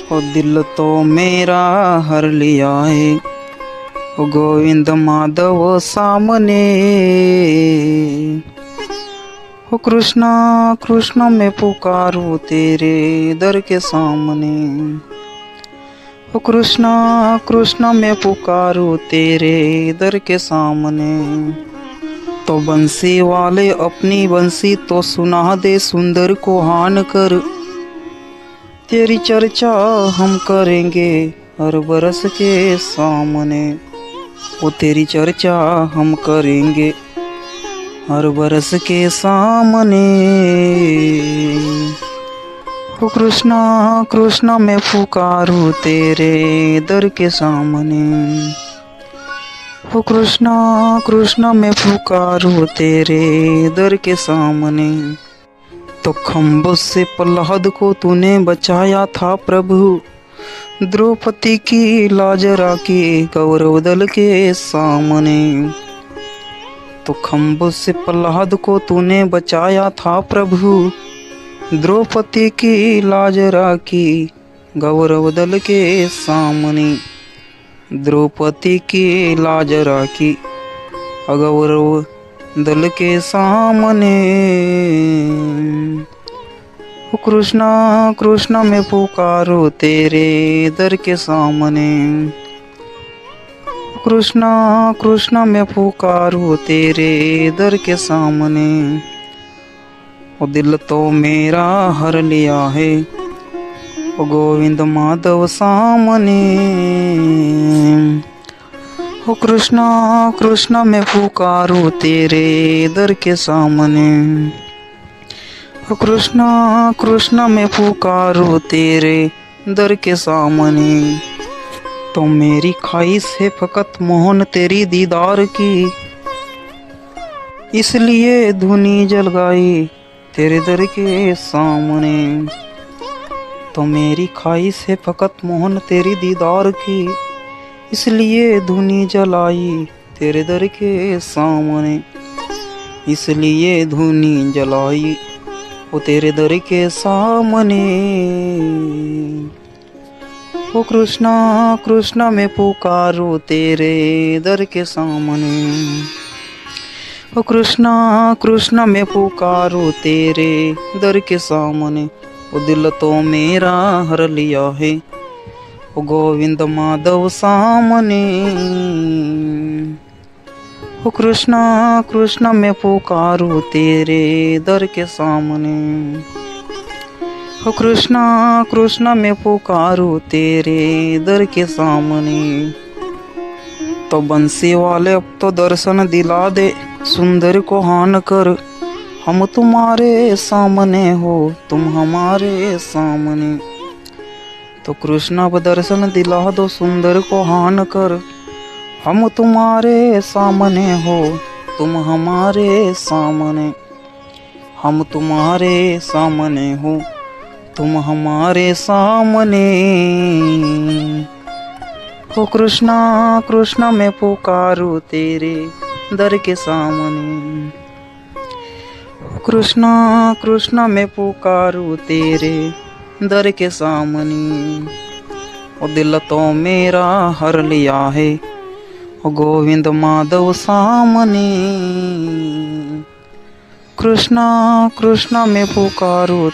ओ दिल तो मेरा हर लिया है, ओ गोविंद माधव सामने। ओ कृष्णा कृष्णा मैं पुकारूं तेरे दर के सामने। ओ कृष्णा कृष्णा मैं पुकारूं तेरे दर के सामने। तो बंसी वाले अपनी बंसी तो सुना दे सुंदर को हान कर। तेरी चर्चा हम करेंगे हर बरस के सामने। वो तेरी चर्चा हम करेंगे हर बरस के सामने। ओ कृष्णा कृष्णा मैं पुकारूं तेरे दर के सामने। ओ कृष्णा कृष्णा मैं पुकारूं तेरे दर के सामने। तो खम्भों से प्रहलाद को तूने बचाया था प्रभु, द्रौपदी की लाज राखी कौरव दल के सामने। तो खम्भों से प्रहलाद को तूने बचाया था प्रभु, द्रौपदी की लाज राखी गौरव दल के सामने। द्रौपदी की लाज राखी गौरव दल के सामने। ओ कृष्णा कृष्णा मैं पुकारूं तेरे दर के सामने। कृष्णा कृष्णा मैं पुकारूं तेरे दर के सामने। ओ दिल तो मेरा हर लिया है, ओ गोविंद माधव सामने। ओ कृष्णा कृष्णा मैं पुकारूं तेरे दर के सामने। ओ कृष्णा कृष्णा मैं पुकारूं तेरे दर के सामने। तो मेरी ख्वाहिश है फकत मोहन तेरी दीदार की, इसलिए धुनी जल गाई तेरे दर के सामने। तो मेरी ख्वाहिश है फकत मोहन तेरी दीदार की, इसलिए धुनी जलाई तेरे दर के सामने। इसलिए धुनी जलाई वो तेरे दर के सामने। ओ कृष्णा कृष्णा मैं पुकारूं तेरे दर के सामने। ओ कृष्णा कृष्णा मैं पुकारूं तेरे दर के सामने। ओ दिल तो मेरा हर लिया है, ओ गोविंद माधव सामने। ओ कृष्णा कृष्णा मैं पुकारूं तेरे दर के सामने। ओ कृष्णा कृष्णा मैं पुकारूं तेरे दर के सामने। तो बंसी वाले अब तो दर्शन दिला दे सुंदर को हान कर। हम तुम्हारे सामने हो तुम हमारे सामने। तो कृष्ण अब दर्शन दिला दो सुंदर को हान कर। हम तुम्हारे सामने हो तुम हमारे सामने। हम तुम्हारे सामने हो तुम हमारे सामने। ओ कृष्णा कृष्णा मैं पुकारूं तेरे दर के सामने। ओ कृष्णा कृष्णा मैं पुकारूं तेरे दर के सामने। ओ दिल तो मेरा हर लिया है, ओ गोविंद माधव सामने। कृष्णा कृष्णा मैं पुकारूं